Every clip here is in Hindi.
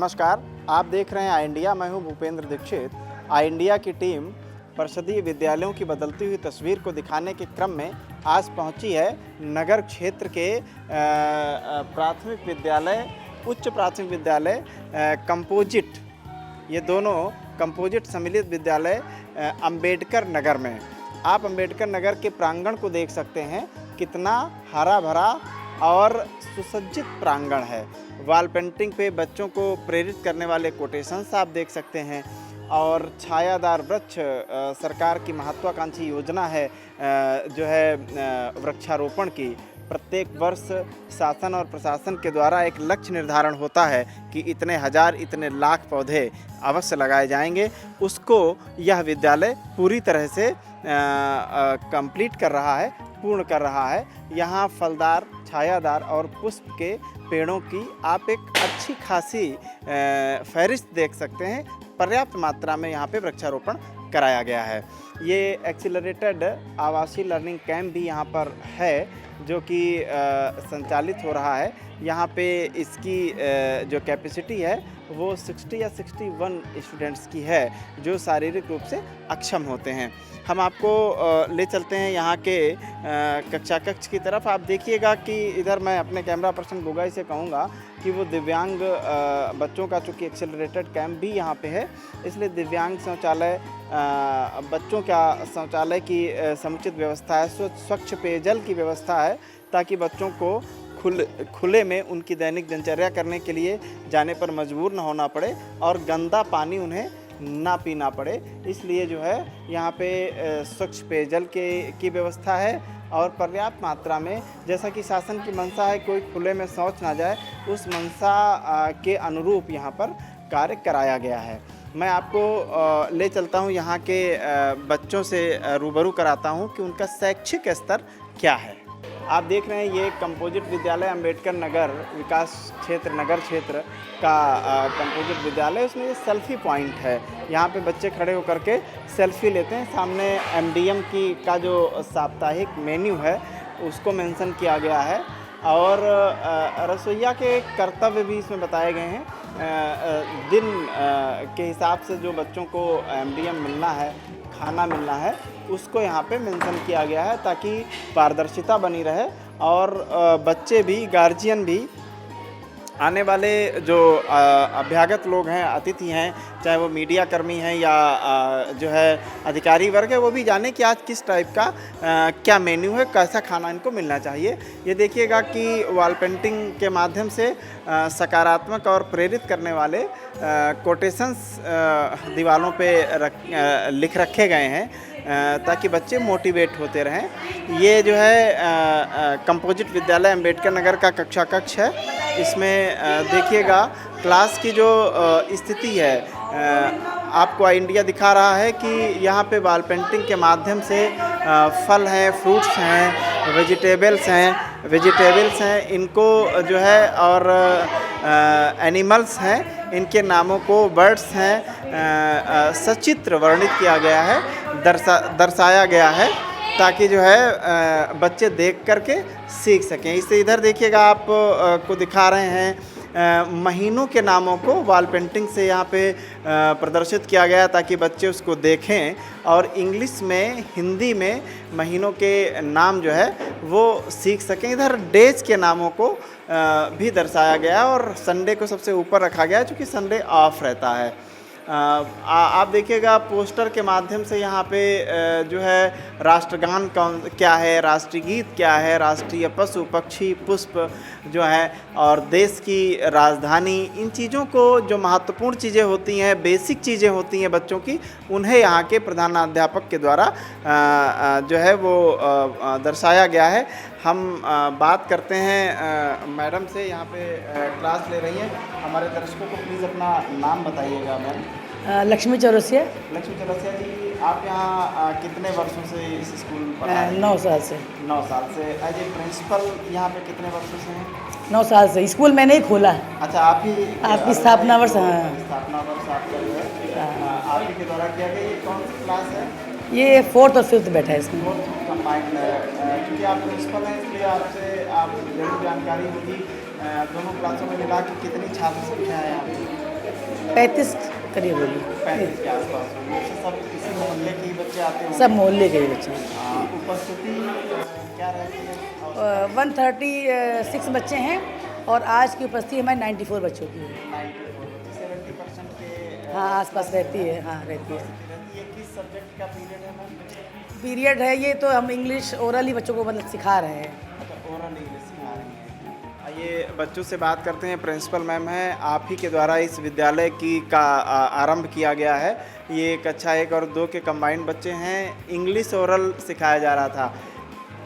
नमस्कार, आप देख रहे हैं आई इंडिया। मैं हूं भूपेंद्र दीक्षित। आई इंडिया की टीम परिषदीय विद्यालयों की बदलती हुई तस्वीर को दिखाने के क्रम में आज पहुंची है नगर क्षेत्र के प्राथमिक विद्यालय, उच्च प्राथमिक विद्यालय कंपोजिट, ये दोनों कंपोजिट सम्मिलित विद्यालय अंबेडकर नगर में। आप अंबेडकर नगर के प्रांगण को देख सकते हैं, कितना हरा भरा और सुसज्जित प्रांगण है। वॉल पेंटिंग पे बच्चों को प्रेरित करने वाले कोटेशंस आप देख सकते हैं और छायादार वृक्ष सरकार की महत्वाकांक्षी योजना है जो है वृक्षारोपण की। प्रत्येक वर्ष शासन और प्रशासन के द्वारा एक लक्ष्य निर्धारण होता है कि इतने हजार, इतने लाख पौधे अवश्य लगाए जाएंगे। उसको यह विद्यालय पूरी तरह से कंप्लीट कर रहा है, पूर्ण कर रहा है। यहाँ फलदार, छायादार और पुष्प के पेड़ों की आप एक अच्छी खासी फहरिस्त देख सकते हैं। पर्याप्त मात्रा में यहाँ पे वृक्षारोपण कराया गया है। ये एक्सीलरेटेड आवासीय लर्निंग कैंप भी यहाँ पर है जो कि संचालित हो रहा है। यहाँ पे इसकी जो कैपेसिटी है वो 60 या 61 स्टूडेंट्स की है जो शारीरिक रूप से अक्षम होते हैं। हम आपको ले चलते हैं यहाँ के कक्षा कक्ष की तरफ। आप देखिएगा कि इधर मैं अपने कैमरा पर्सन गोगाई से कहूँगा कि वो दिव्यांग बच्चों का, चूँकि एक्सेलरेटेड कैंप भी यहाँ पे है, इसलिए दिव्यांग शौचालय, बच्चों का शौचालय की समुचित व्यवस्था है, स्वच्छ पेयजल की व्यवस्था है ताकि बच्चों को खुले में उनकी दैनिक दिनचर्या करने के लिए जाने पर मजबूर न होना पड़े और गंदा पानी उन्हें ना पीना पड़े। इसलिए जो है यहाँ पे स्वच्छ पेयजल की व्यवस्था है और पर्याप्त मात्रा में, जैसा कि शासन की मंशा है कोई खुले में शौच ना जाए, उस मंशा के अनुरूप यहाँ पर कार्य कराया गया है। मैं आपको ले चलता हूँ यहाँ के बच्चों से रूबरू कराता हूँ कि उनका शैक्षिक स्तर क्या है। आप देख रहे हैं ये कंपोजिट विद्यालय अंबेडकर नगर विकास क्षेत्र, नगर क्षेत्र का कंपोजिट विद्यालय। उसमें ये सेल्फी पॉइंट है। यहाँ पे बच्चे खड़े होकर के सेल्फी लेते हैं। सामने एमडीएम का जो साप्ताहिक मेन्यू है उसको मेंशन किया गया है और रसोइया के कर्तव्य भी इसमें बताए गए हैं। दिन के हिसाब से जो बच्चों को एमडीएम मिलना है, खाना मिलना है, उसको यहाँ पे मेंशन किया गया है ताकि पारदर्शिता बनी रहे और बच्चे भी, गार्जियन भी, आने वाले जो अभ्यागत लोग हैं, अतिथि हैं, चाहे वो मीडिया कर्मी हैं या जो है अधिकारी वर्ग है, वो भी जाने कि आज किस टाइप का क्या मेन्यू है, कैसा खाना इनको मिलना चाहिए। ये देखिएगा कि वॉल पेंटिंग के माध्यम से सकारात्मक और प्रेरित करने वाले कोटेशंस दीवारों पे लिख रखे गए हैं ताकि बच्चे मोटिवेट होते रहें। ये जो है कंपोजिट विद्यालय अंबेडकर नगर का कक्षा कक्ष है। इसमें देखिएगा क्लास की जो स्थिति है, आपको आई इंडिया दिखा रहा है कि यहाँ पे वॉल पेंटिंग के माध्यम से फल हैं, फ्रूट्स हैं, वेजिटेबल्स हैं, इनको जो है और एनिमल्स हैं, इनके नामों को, बर्ड्स हैं, सचित्र वर्णित किया गया है, दर्शाया गया है ताकि जो है बच्चे देख करके सीख सकें। इससे इधर देखिएगा, आप को दिखा रहे हैं महीनों के नामों को वॉल पेंटिंग से यहाँ पे प्रदर्शित किया गया ताकि बच्चे उसको देखें और इंग्लिश में, हिंदी में महीनों के नाम जो है वो सीख सकें। इधर डेज के नामों को भी दर्शाया गया और संडे को सबसे ऊपर रखा गया क्योंकि संडे ऑफ रहता है। आप देखिएगा पोस्टर के माध्यम से यहाँ पे जो है राष्ट्रगान क्या है, राष्ट्रीय गीत क्या है, राष्ट्रीय पशु पक्षी पुष्प जो है और देश की राजधानी, इन चीज़ों को जो महत्वपूर्ण चीज़ें होती हैं, बेसिक चीज़ें होती हैं बच्चों की, उन्हें यहाँ के प्रधानाध्यापक के द्वारा जो है वो दर्शाया गया है। हम बात करते हैं मैडम से, यहाँ पे क्लास ले रही हैं। हमारे दर्शकों को प्लीज़ अपना नाम बताइएगा मैम। लक्ष्मी चौरसिया। लक्ष्मी चौरसिया जी, आप यहाँ कितने वर्षों से इस स्कूल में पढ़ा हैं? 9 साल से। 9 साल से। एज ए प्रिंसिपल यहाँ पे कितने वर्षों से हैं? 9 साल से। स्कूल मैंने ही खोला है। अच्छा, आप ही आपकी स्थापना वर्ष? हाँ, स्थापना वर्ष आपका जो है आप ही के द्वारा किया गया। ये कौन सी क्लास है? ये 4th और 5th बैठा है इसमें। 4th कंबाइंड है। क्योंकि आप प्रिंसिपल हैं इसलिए आपसे आप जरूर जानकारी होगी दोनों क्लासों में मिला कि कितनी छात्र संख्या है यहाँ पे? 35 करीब होगी। 35 के आसपास होगी। सब किसी मोहल्ले के ही बच्चे आते होंगे? सब मोहल्ले के ही बच्चे हैं। उपस्थिति क्या रहती है? 136 बच्चे हैं और आज की उपस्थिति हमारी 94 बच्चों की है। 70% के हाँ आसपास रहती है, हाँ रहती है। ये किस सब्जेक्ट का पीरियड है मैम? पीरियड है ये तो हम इंग्लिश ओरली बच्चों को मतलब सिखा रहे हैं। अच्छा, ओरल इंग्लिश सिखा रही हैं। आइए बच्चों से बात करते हैं। प्रिंसिपल मैम हैं, आप ही के द्वारा इस विद्यालय का आरंभ किया गया है। ये कक्षा 1 और 2 के कंबाइंड बच्चे हैं। इंग्लिश ओरल सिखाया जा रहा था।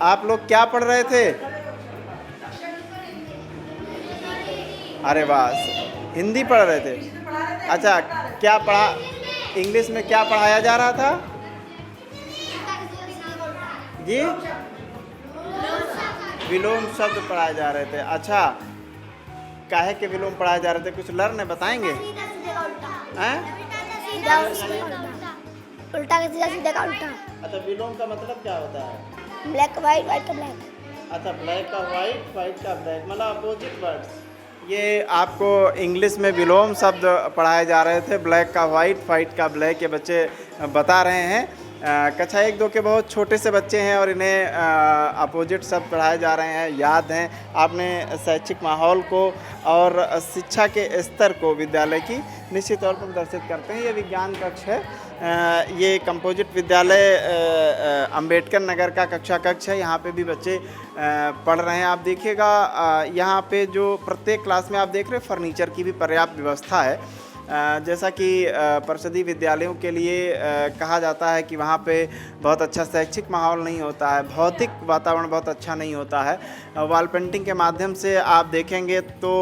आप लोग क्या पढ़ रहे थे? अरे वाह, हिंदी पढ़ रहे थे। अच्छा, क्या पढ़ा? इंग्लिश में क्या पढ़ाया जा रहा था जी? विलोम शब्द पढ़ाए जा रहे थे। अच्छा, काहे के विलोम पढ़ाए जा रहे थे? कुछ लर्न बताएंगे? हैं? उल्टा का सीधा, सीधा का उल्टा। अच्छा, विलोम का मतलब क्या होता है? ब्लैक का वाइट, वाइट का ब्लैक। अच्छा, ब्लैक का वाइट, वाइट का ब्लैक, मतलब अपोजिट वर्ड्स। ये आपको इंग्लिश में विलोम शब्द पढ़ाए जा रहे थे। ब्लैक का वाइट, वाइट का ब्लैक, ये बच्चे बता रहे हैं। कक्षा 1-2 के बहुत छोटे से बच्चे हैं और इन्हें अपोजिट शब्द पढ़ाए जा रहे हैं, याद हैं। आपने शैक्षिक माहौल को और शिक्षा के स्तर को विद्यालय की निश्चित तौर पर प्रदर्शित करते हैं। ये विज्ञान कक्ष है। ये कंपोजिट विद्यालय अंबेडकर नगर का कक्षा कक्ष है। यहाँ पे भी बच्चे पढ़ रहे हैं। आप देखिएगा यहाँ पे जो प्रत्येक क्लास में आप देख रहे हैं फर्नीचर की भी पर्याप्त व्यवस्था है। जैसा कि परिषदीय विद्यालयों के लिए कहा जाता है कि वहाँ पे बहुत अच्छा शैक्षिक माहौल नहीं होता है, भौतिक वातावरण बहुत अच्छा नहीं होता है। वॉल पेंटिंग के माध्यम से आप देखेंगे तो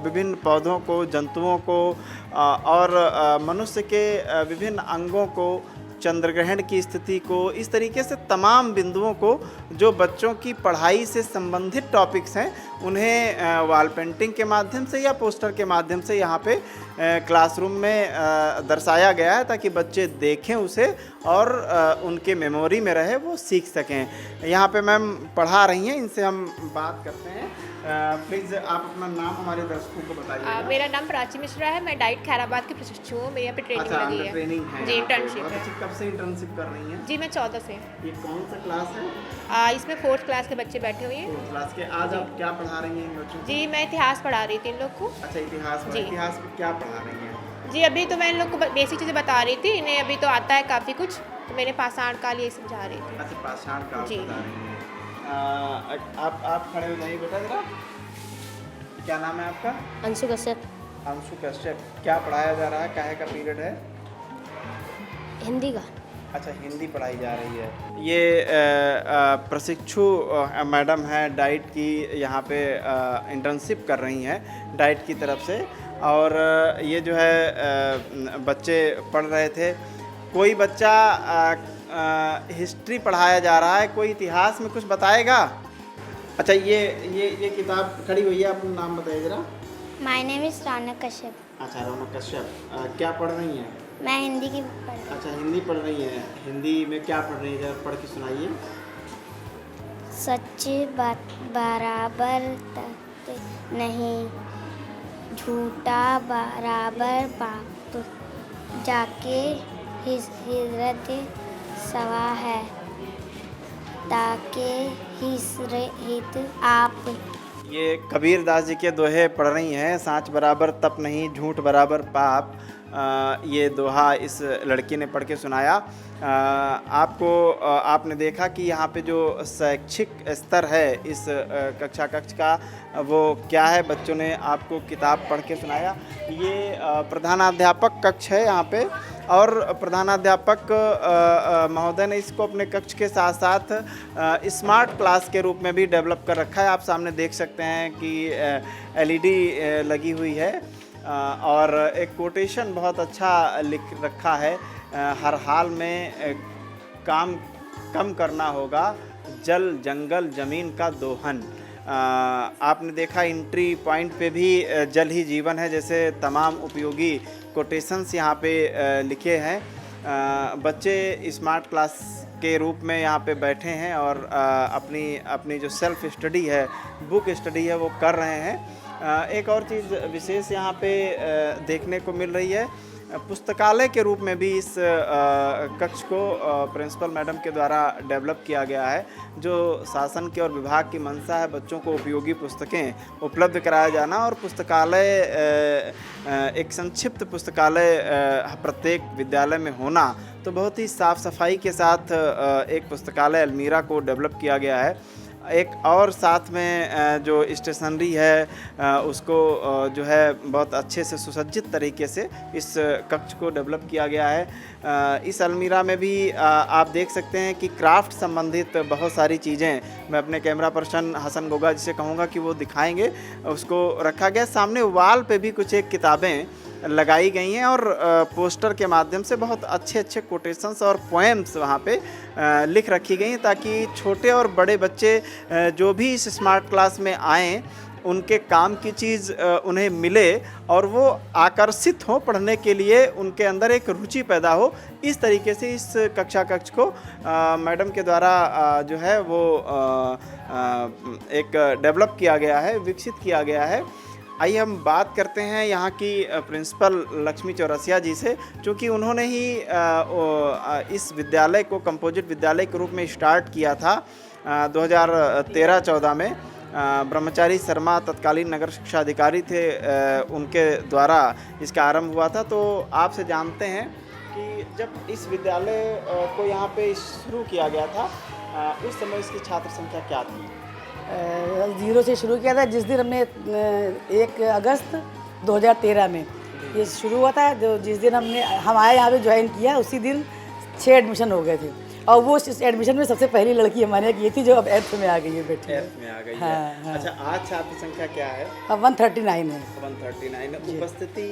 विभिन्न पौधों को, जंतुओं को और मनुष्य के विभिन्न अंगों को, चंद्रग्रहण की स्थिति को, इस तरीके से तमाम बिंदुओं को जो बच्चों की पढ़ाई से संबंधित टॉपिक्स हैं उन्हें वॉल पेंटिंग के माध्यम से या पोस्टर के माध्यम से यहाँ पे क्लासरूम में दर्शाया गया है ताकि बच्चे देखें उसे और उनके मेमोरी में रहे, वो सीख सकें। यहाँ पे मैम पढ़ा रही हैं, इनसे हम बात करते हैं। प्लीज़ आप अपना नाम हमारे दर्शकों को बताइए। मेरा नाम प्राची मिश्रा है। मैं डाइट खैराबाद की प्रशिक्षु हूँ। मेरे यहाँ पे ट्रेनिंग लगी है। ट्रेनिंग है जी, इंटर्नशिप है। कब से इंटर्नशिप कर रही हैं? जी, मैं 14 से। ये कौन सा क्लास है? इसमें 4th क्लास के बच्चे बैठे हुए हैं। 4th क्लास के। आज आप क्या पढ़ा रही हैं इन बच्चों को? जी, मैं इतिहास पढ़ा रही थी इन लोग को। अच्छा, इतिहास में। जी। इतिहास में क्या पढ़ा रही हैं? जी, अभी तो मैं इन लोग को बेसिक चीज़ें बता रही थी। इन्हें अभी तो आता है काफ़ी कुछ, तो मैंने पाषाण काल ये समझा रही थी। अच्छा, पाषाण काल जी। बता रही हैं। आप खड़े हो जाइए बेटा जरा। क्या नाम है आपका? अंशु कश्यप। अंशु कश्यप। क्या पढ़ाया जा रहा है? काहे का पीरियड है? हिंदी का। अच्छा, हिंदी पढ़ाई जा रही है। ये प्रशिक्षु मैडम हैं, डाइट की यहाँ पे इंटर्नशिप कर रही हैं डाइट की तरफ से। और ये जो है बच्चे पढ़ रहे थे। कोई बच्चा हिस्ट्री पढ़ाया जा रहा है, कोई इतिहास में कुछ बताएगा? अच्छा, ये किताब खड़ी हुई है, अपना नाम बताइए जरा। माय नेम इज रौनक कश्यप। अच्छा, रौनक कश्यप। क्या पढ़ रही हैं? मैं हिंदी की पढ़ रही हूँ। अच्छा, हिंदी पढ़ रही हैं। हिंदी में क्या पढ़ रही हैं, जरा पढ़ के सुनाइए। सच बात बराबर तक नहीं, झूठा बराबर पाप, जाके हृदय सवा है, ताके हित आप। ये कबीर दास जी के दोहे पढ़ रही हैं। सांच बराबर तप नहीं, झूठ बराबर पाप। ये दोहा इस लड़की ने पढ़ के सुनाया। आपने देखा कि यहाँ पे जो शैक्षिक स्तर है इस कक्षा कक्ष का, वो क्या है, बच्चों ने आपको किताब पढ़ के सुनाया। ये प्रधानाध्यापक कक्ष है यहाँ पे, और प्रधानाध्यापक महोदय ने इसको अपने कक्ष के साथ साथ स्मार्ट क्लास के रूप में भी डेवलप कर रखा है। आप सामने देख सकते हैं कि LED लगी हुई है और एक कोटेशन बहुत अच्छा लिख रखा है, हर हाल में काम कम करना होगा, जल जंगल ज़मीन का दोहन। आपने देखा एंट्री पॉइंट पे भी जल ही जीवन है जैसे तमाम उपयोगी कोटेशंस यहाँ पे लिखे हैं। बच्चे स्मार्ट क्लास के रूप में यहाँ पे बैठे हैं और अपनी जो सेल्फ स्टडी है, बुक स्टडी है, वो कर रहे हैं। एक और चीज़ विशेष यहाँ पे देखने को मिल रही है, पुस्तकालय के रूप में भी इस कक्ष को प्रिंसिपल मैडम के द्वारा डेवलप किया गया है। जो शासन के और विभाग की मंशा है बच्चों को उपयोगी पुस्तकें उपलब्ध कराया जाना, और पुस्तकालय एक संक्षिप्त पुस्तकालय प्रत्येक विद्यालय में होना, तो बहुत ही साफ़ सफाई के साथ एक पुस्तकालय अलमीरा को डेवलप किया गया है। एक और साथ में जो स्टेशनरी है उसको जो है बहुत अच्छे से सुसज्जित तरीके से इस कक्ष को डेवलप किया गया है। इस अलमीरा में भी आप देख सकते हैं कि क्राफ्ट संबंधित बहुत सारी चीज़ें, मैं अपने कैमरा पर्सन हसन गोगा जिसे कहूँगा कि वो दिखाएंगे, उसको रखा गया। सामने वाल पे भी कुछ एक किताबें लगाई गई हैं और पोस्टर के माध्यम से बहुत अच्छे अच्छे कोटेशंस और पोएम्स वहाँ पे लिख रखी गई हैं, ताकि छोटे और बड़े बच्चे जो भी इस स्मार्ट क्लास में आएँ उनके काम की चीज़ उन्हें मिले और वो आकर्षित हो पढ़ने के लिए, उनके अंदर एक रुचि पैदा हो। इस तरीके से इस कक्ष को मैडम के द्वारा जो है वो एक डेवलप किया गया है, विकसित किया गया है। आइए हम बात करते हैं यहाँ की प्रिंसिपल लक्ष्मी चौरसिया जी से, क्योंकि उन्होंने ही इस विद्यालय को कंपोजिट विद्यालय के रूप में स्टार्ट किया था 2013-14 में। ब्रह्मचारी शर्मा तत्कालीन नगर शिक्षा अधिकारी थे, उनके द्वारा इसका आरंभ हुआ था। तो आपसे जानते हैं कि जब इस विद्यालय को यहाँ पे शुरू किया गया था, उस समय इसकी छात्र संख्या क्या थी? 0 से शुरू किया था। जिस दिन हमने 1 अगस्त 2013 में ये शुरू हुआ था, जिस दिन हम आए यहाँ पे ज्वाइन किया, उसी दिन 6 एडमिशन हो गए थे। और वो इस एडमिशन में सबसे पहली लड़की हमारे ये थी, जो अब 8th में आ गई है, बेटी 8th में आ गई है। हाँ। अच्छा, आज छात्र संख्या क्या है? अब 139 है। 139। उपस्थिति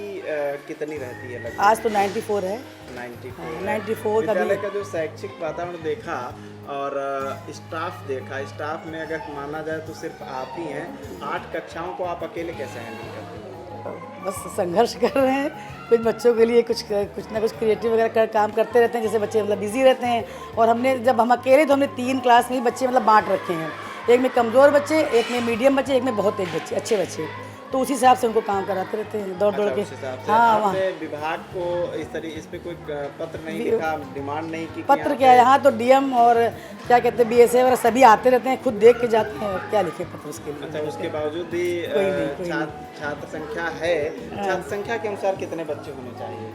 कितनी रहती है लगभग? आज तो 94 है। 94 का विद्यालय का जो शैक्षिक वातावरण देखा और स्टाफ देखा, स्टाफ में अगर माना जाए तो सिर्फ आप ही हैं। 8 कक्षाओं को आप अकेले कैसे हैंडल करते हैं? बस संघर्ष कर रहे हैं, कुछ बच्चों के लिए कुछ ना कुछ क्रिएटिव वगैरह काम करते रहते हैं, जैसे बच्चे मतलब बिजी रहते हैं। और जब हम अकेले, तो हमने 3 क्लास में ही बच्चे मतलब बांट रखे हैं, एक में कमज़ोर बच्चे, एक में मीडियम बच्चे, एक में बहुत तेज बच्चे, अच्छे बच्चे। तो उसी हिसाब से उनको काम कराते रहते हैं, दौड़ दौड़ के। हाँ, वहाँ विभाग को इस पे कोई पत्र नहीं लिखा, डिमांड नहीं की? पत्र क्या है, यहाँ तो डीएम और क्या कहते हैं BSA वगैरह सभी आते रहते हैं, खुद देख के जाते हैं, क्या लिखे पत्र उसके लिए। अच्छा, उसके बावजूद भी छात्र संख्या है, छात्र संख्या के अनुसार कितने बच्चे होने चाहिए?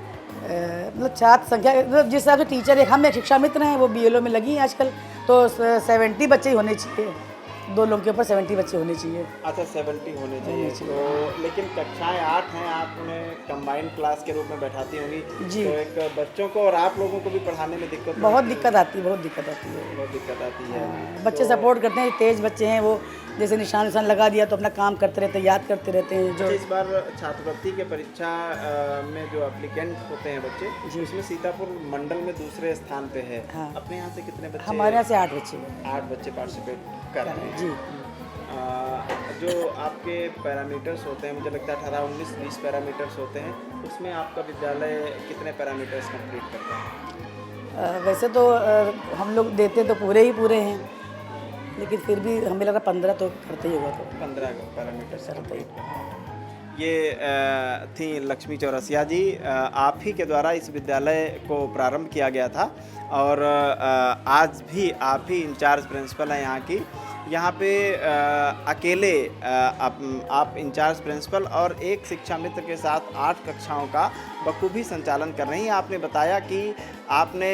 मतलब छात्र संख्या मतलब जिस हिसाब से टीचर है, हम एक शिक्षा मित्र हैं, वो BLO में लगी हैं आजकल, तो 70 बच्चे ही होने चाहिए, 2 लोगों के ऊपर 70 बच्चे होने चाहिए। अच्छा, 70 होने चाहिए। तो लेकिन कक्षाएं 8 हैं, आप उन्हें कंबाइंड क्लास के रूप में बैठाती होंगी जी। तो एक बच्चों को और आप लोगों को भी पढ़ाने में बहुत दिक्कत आती है। बहुत दिक्कत आती है। बच्चे सपोर्ट करते हैं, तेज बच्चे हैं, वो जैसे निशान लगा दिया तो अपना काम करते रहते हैं, याद करते रहते हैं। जो इस बार छात्रवृत्ति के परीक्षा में जो एप्लीकेंट होते हैं बच्चे जी, उसमें सीतापुर मंडल में दूसरे स्थान पे है। हाँ। अपने यहाँ से कितने बच्चे? हमारे यहाँ से 8 बच्चे 8 बच्चे पार्टिसिपेट कर रहे हैं जी। जो आपके पैरामीटर्स होते हैं, मुझे लगता है 18, 19, 20 पैरामीटर्स होते हैं, उसमें आपका विद्यालय कितने पैरामीटर्स कंप्लीट करता है? वैसे तो हम लोग देते तो पूरे हैं, लेकिन फिर भी हमें लगा 15 तो करते ही होगा। तो 15 पैरामीटर्स कंप्लीट। ये थी लक्ष्मी चौरसिया जी। आप ही के द्वारा इस विद्यालय को प्रारंभ किया गया था और आज भी आप ही इंचार्ज प्रिंसिपल हैं यहाँ की। यहाँ पे अकेले आप इंचार्ज प्रिंसिपल और एक शिक्षा मित्र के साथ 8 कक्षाओं का बखूबी संचालन कर रही हैं। आपने बताया कि आपने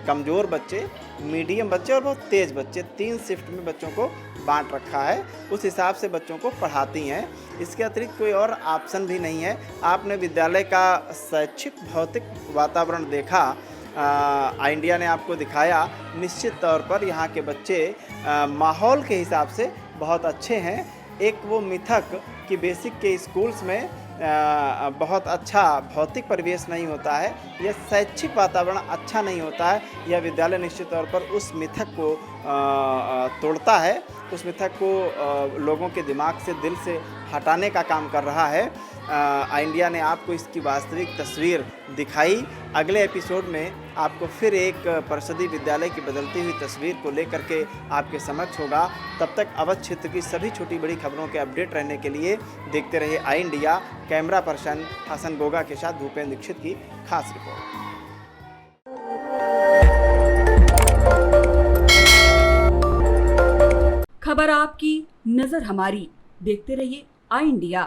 कमज़ोर बच्चे, मीडियम बच्चे और बहुत तेज़ बच्चे 3 शिफ्ट में बच्चों को बांट रखा है, उस हिसाब से बच्चों को पढ़ाती हैं। इसके अतिरिक्त कोई और ऑप्शन भी नहीं है। आपने विद्यालय का शैक्षिक भौतिक वातावरण देखा, इंडिया ने आपको दिखाया। निश्चित तौर पर यहाँ के बच्चे माहौल के हिसाब से बहुत अच्छे हैं। एक वो मिथक कि बेसिक के स्कूल्स में बहुत अच्छा भौतिक परिवेश नहीं होता है, यह शैक्षिक वातावरण अच्छा नहीं होता है, यह विद्यालय निश्चित तौर पर उस मिथक को तोड़ता है, उस मिथक को लोगों के दिमाग से, दिल से हटाने का काम कर रहा है। आई इंडिया ने आपको इसकी वास्तविक तस्वीर दिखाई। अगले एपिसोड में आपको फिर एक परिषदीय विद्यालय की बदलती हुई तस्वीर को लेकर के आपके समक्ष होगा। तब तक अवध क्षेत्र की सभी छोटी बड़ी खबरों के अपडेट रहने के लिए देखते रहिए I India. Camera person Hasan Goga के साथ भूपेंद्र दीक्षित की खास रिपोर्ट। खबर आपकी, नजर हमारी। देखते रहिए आई इंडिया।